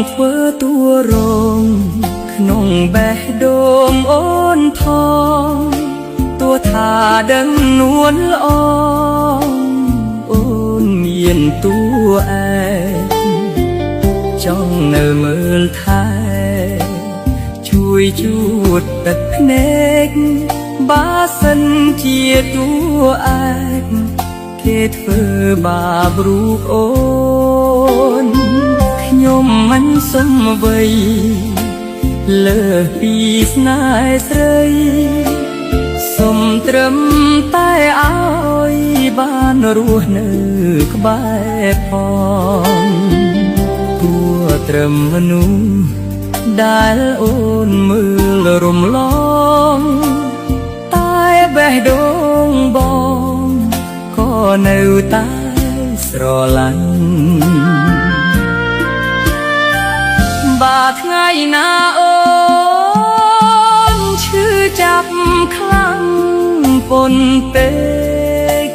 ធ្វើតួរងក្នុងបេះដូងអូនថងតួថាដឹងនួនល្អអូនមានតួឯចង់នៅមើលថែជួយជួតទឹកភ្នែកបើសិនជាតួឯកគេធ្វើបាបរូបអូនខ្ញុំមិនសុំអ្វីលើសពីស្នេហ៍ស្រីសុំត្រឹមតែឲ្យបានរស់នៅក្បែរផងគួរត្រឹមមនុស្សដែលអូនមើលរំលងតែបេះដូងបងក៏នៅតែស្រឡាញ់បើថ្ងៃណាអូនឈឺចាប់ខ្លាំងពន់ពេក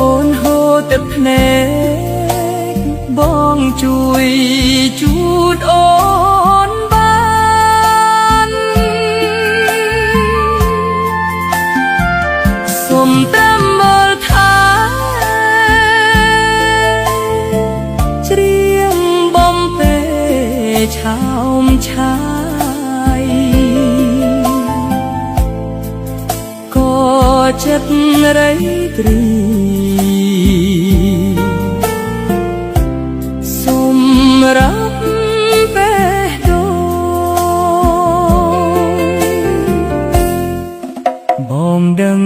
អូនហូរទឹកភ្នែកបងជួយជូតអូនបានសុំត្រឹមមើលថែច្រៀងបំពេឆោមឆាយក៏ចិត្តរៃទ្រីសម្រាប់បេះដូងបងដឹង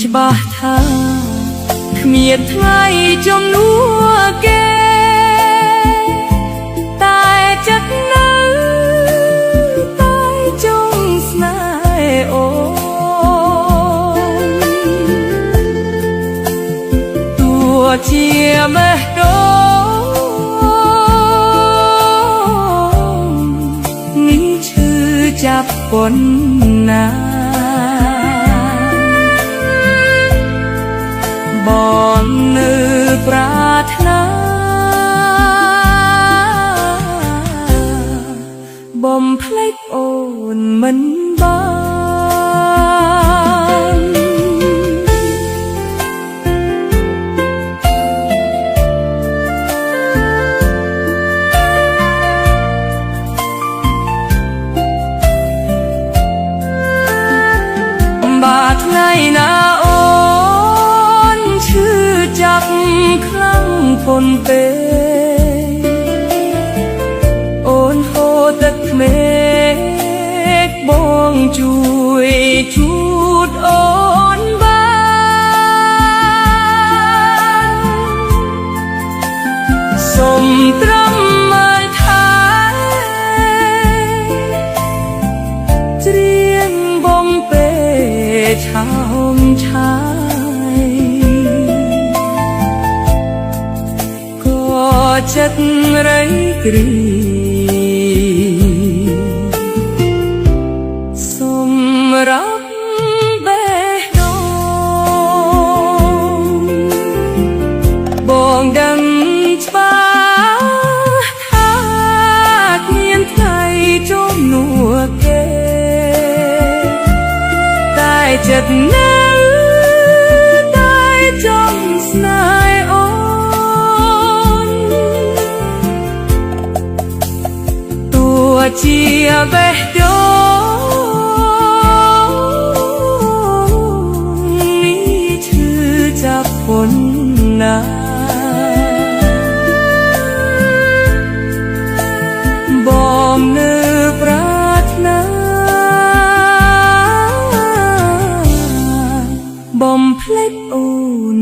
ច្បាស់ថាគ្មានថ្ងៃជំនួសគេតែចិត្តនៅតែចង់ស្នេហ៍អូនទោះជាបេះដូងនេះឈឺចាប់ប៉ុណ្ណាបងនៅប្រាថ្នាបំភ្លេចអូនមិនបានបើថ្ងៃណាអូនឈឺចាប់ខ្លាំងពន់ពេកអូនហូរទឹកភ្នែកបងជួយជូតអូនបានសុំត្រឹមមើលថែច្រៀងបំពេឆោមឆាយក៏ចិត្តរៃទ្រីសម្រាប់បេះដូងបងដឹងច្បាស់ថាគ្មានថ្ងៃជំនួសគេតែចិត្តនៅតែចង់ស្នេហ៍អូនទោះជាបេះដូងនេះឈឺចាប់ប៉ុណ្ណាបងនៅប្រាថ្នាបំភ្លេចអូន